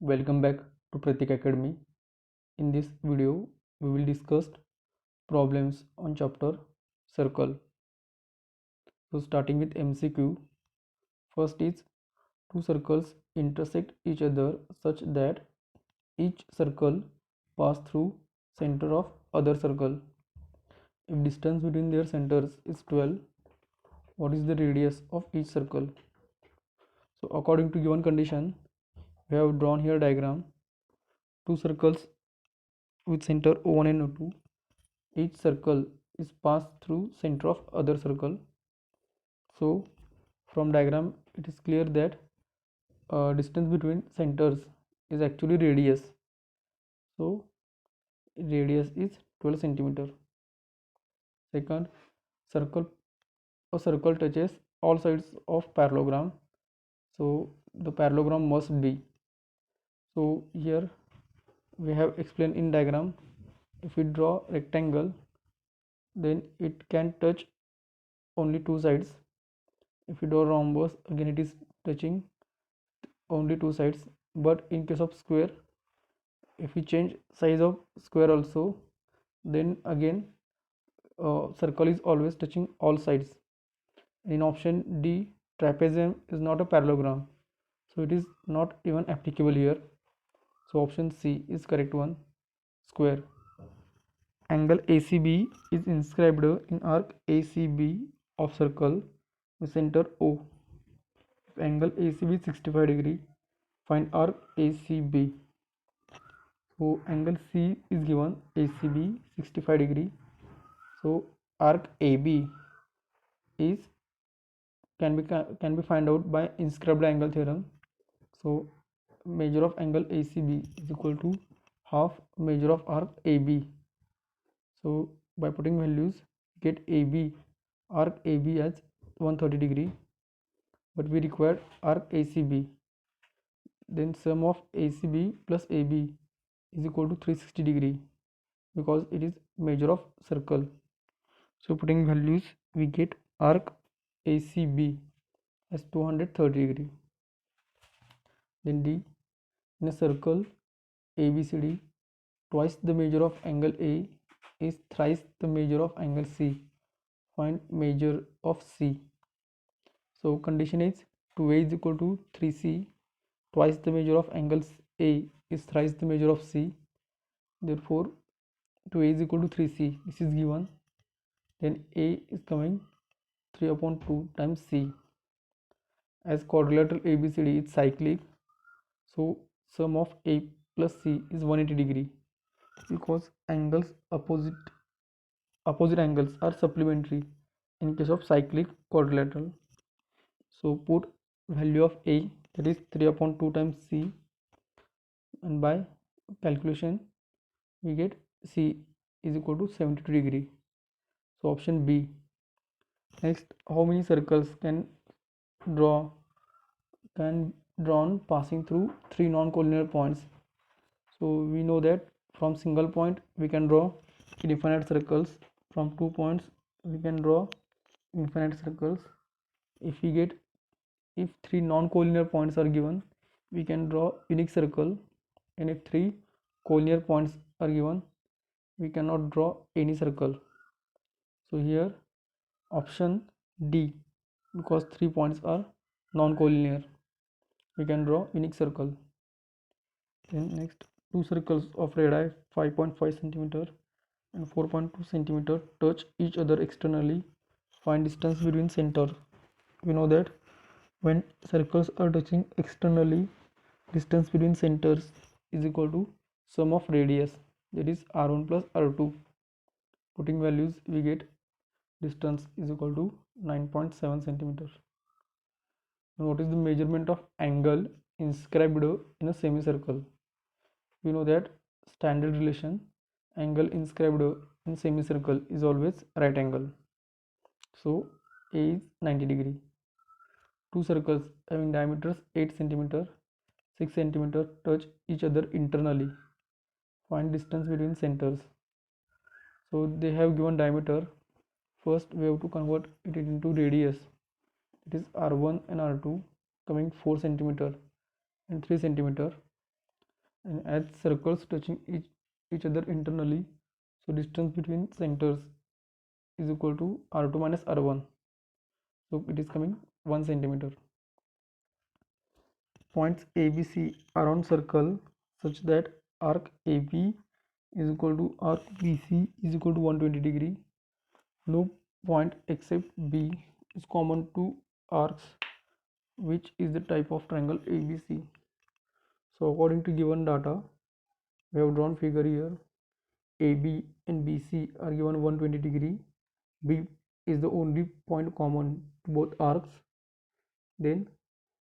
Welcome back to Pratik Academy. In this video, we will discuss problems on chapter circle. So starting with MCQ, first is two circles intersect each other such that each circle pass through center of other circle. If distance between their centers is 12, what is the radius of each circle? So according to given condition, we have drawn here diagram. Two circles with center O1 and O2. Each circle is passed through center of other circle. So from diagram it is clear that distance between centers is actually radius. So radius is 12 centimeter. Second, circle a circle touches all sides of parallelogram. So the parallelogram must be. So here we have explained in diagram. If we draw rectangle, then it can touch only two sides. If we draw rhombus, again it is touching only two sides. But in case of square, if we change size of square also, then again circle is always touching all sides. In option D, trapezium is not a parallelogram, so it is not even applicable here. So option C is correct one, square. Angle ACB is inscribed in arc ACB of circle with center O. If angle ACB is 65 degree, find arc ACB. So angle C is given ACB 65 degree. So arc AB is can be find out by inscribed angle theorem. So measure of angle ACB is equal to half measure of arc AB. So by putting values, get AB arc AB as 130 degree, but we require arc ACB. Then sum of ACB plus AB is equal to 360 degree because it is measure of circle. So putting values, we get arc ACB as 230 degree. Then D, in a circle ABCD, twice the measure of angle A is thrice the measure of angle C. Find measure of C. So condition is 2A is equal to 3C, twice the measure of angle A is thrice the measure of C. Therefore 2A is equal to 3C. This is given. Then A is coming 3 upon 2 times C. As quadrilateral ABCD is cyclic, so sum of A plus C is 180 degree because angles opposite angles are supplementary in case of cyclic quadrilateral. So put value of A, that is 3 upon 2 times C, and by calculation we get C is equal to 72 degree. So option B. Next, how many circles can drawn passing through three non-collinear points? So we know that from single point we can draw infinite circles, from 2 points we can draw infinite circles. If three non-collinear points are given, we can draw unique circle, and if three collinear points are given, we cannot draw any circle. So here option D, because 3 points are non-collinear, we can draw unique circle. Then next, two circles of radii 5.5 cm and 4.2 cm touch each other externally. Find distance between center. We know that when circles are touching externally, distance between centers is equal to sum of radius, that is r1 plus r2. Putting values, we get distance is equal to 9.7 centimeters. Now what is the measurement of angle inscribed in a semicircle? We know that standard relation, angle inscribed in semicircle is always right angle. So A is 90 degree. Two circles having diameters 8 cm, 6 cm touch each other internally. Find distance between centers. So they have given diameter. First we have to convert it into radius. It is r1 and r2 coming 4 cm and 3 cm. and as circles touching each other internally, so distance between centers is equal to r2 minus r1, so it is coming 1 centimeter. Points ABC are on circle such that arc AB is equal to arc BC is equal to 120 degree. No point except B is common to arcs, which is the type of triangle ABC. So according to given data, we have drawn figure here. AB and BC are given 120 degree. B is the only point common to both arcs. Then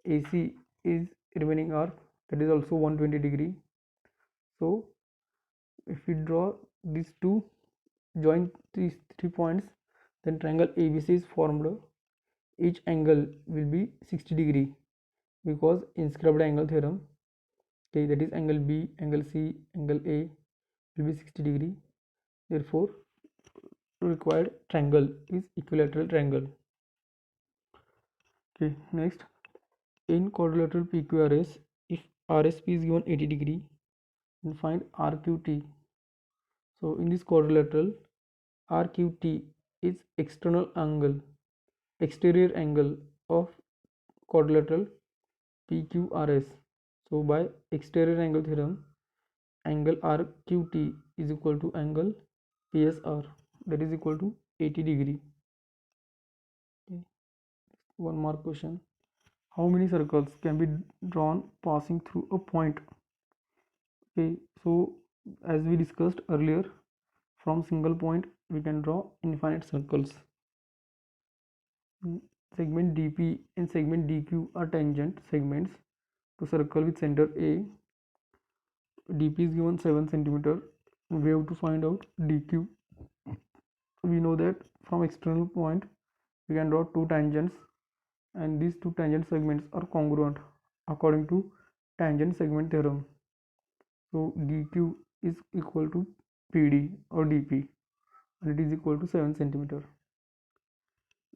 AC is remaining arc, that is also 120 degree. So if we draw these two, join these 3 points, then triangle ABC is formed. Each angle will be 60 degree because inscribed angle theorem. Okay, that is angle B, angle C, angle A will be 60 degree. Therefore, required triangle is equilateral triangle. Okay, next, in quadrilateral PQRS, if RSP is given 80 degree, then find RQT. So in this quadrilateral, RQT is exterior angle of quadrilateral PQRS. So by exterior angle theorem, angle RQT is equal to angle PSR, that is equal to 80 degree. Okay. One more question. How many circles can be drawn passing through a point? Okay, so as we discussed earlier, from single point we can draw infinite circles. Segment DP and segment DQ are tangent segments to circle with center A. DP is given 7 centimeter. We have to find out DQ. We know that from external point we can draw two tangents, and these two tangent segments are congruent according to tangent segment theorem. So DQ is equal to PD or DP, and it is equal to 7 centimeter.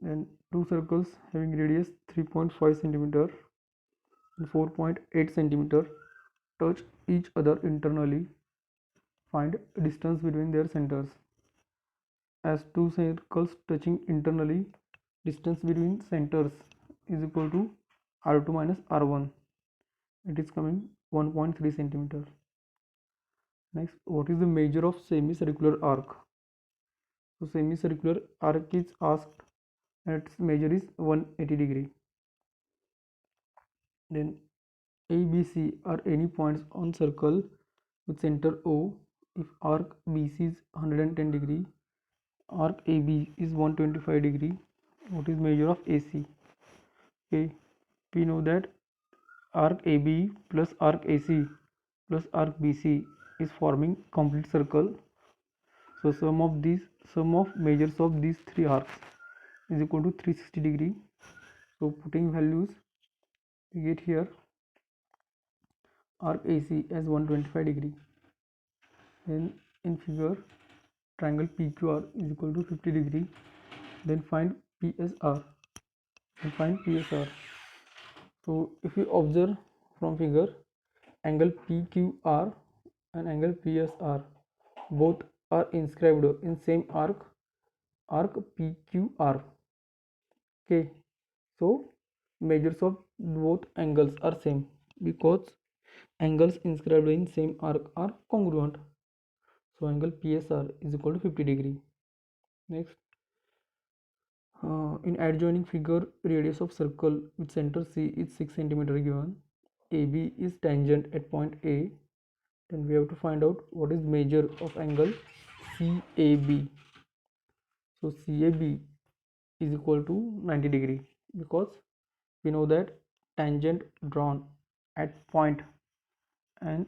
Then two circles having radius 3.5 centimeter and 4.8 centimeter touch each other internally. Find distance between their centers. As two circles touching internally, distance between centers is equal to r2 minus r1. It is coming 1.3 centimeter. Next, what is the measure of semicircular arc? So semicircular arc is asked, and its measure is 180 degree. Then A, B, C are any points on circle with center O. If arc BC is 110 degree, arc AB is 125 degree. What is measure of AC? Okay, we know that arc AB plus arc AC plus arc BC is forming complete circle. So sum of measures of these three arcs is equal to 360 degree. So putting values, we get here arc AC as 125 degree. Then in figure, triangle PQR is equal to 50 degree. Then find PSR. So if you observe from figure, angle PQR and angle PSR both are inscribed in same arc PQR. Okay, so measures of both angles are same because angles inscribed in same arc are congruent. So angle PSR is equal to 50 degree. Next, in adjoining figure, radius of circle with center C is 6 centimeter given. AB is tangent at point A. Then we have to find out what is measure of angle CAB. So CAB is equal to 90 degree because we know that tangent drawn at point and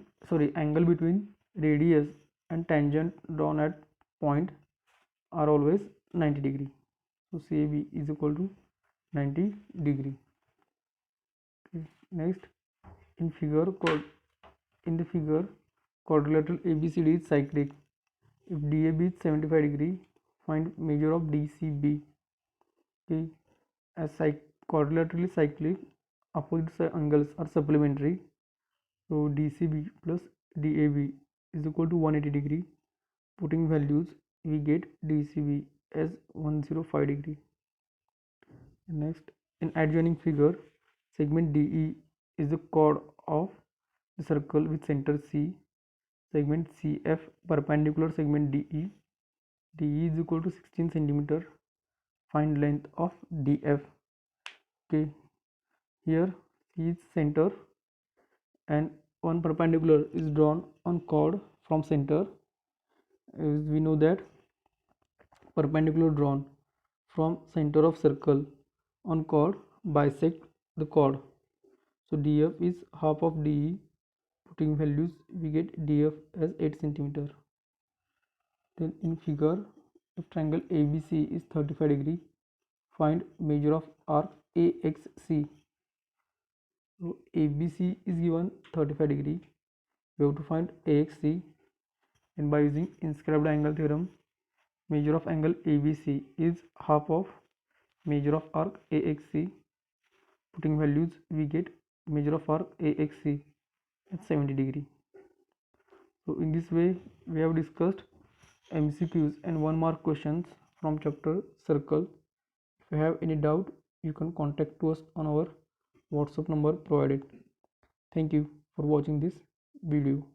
angle between radius and tangent drawn at point are always 90 degree. So CAB is equal to 90 degree. Okay. Next, in the figure quadrilateral ABCD is cyclic. If DAB is 75 degree, find measure of DCB. Okay, as quadrilaterally cyclic, opposite angles are supplementary. So DCB plus DAB is equal to 180 degree. Putting values, we get DCB as 105 degree. Next, in adjoining figure, segment DE is the chord of the circle with center C. Segment CF perpendicular segment DE. DE is equal to 16 centimeter. Find length of DF. Okay, here C is center and one perpendicular is drawn on chord from center. As we know that perpendicular drawn from center of circle on chord bisect the chord. So DF is half of DE. Putting values, we get DF as 8 centimeter. Then in figure, if triangle ABC is 35 degree, find measure of arc AXC. So ABC is given 35 degree. We have to find AXC, and by using inscribed angle theorem, measure of angle ABC is half of measure of arc AXC. Putting values, we get measure of arc AXC at 70 degree. So in this way we have discussed MCQs and 1 mark questions from chapter circle. If you have any doubt, you can contact to us on our WhatsApp number provided. Thank you for watching this video.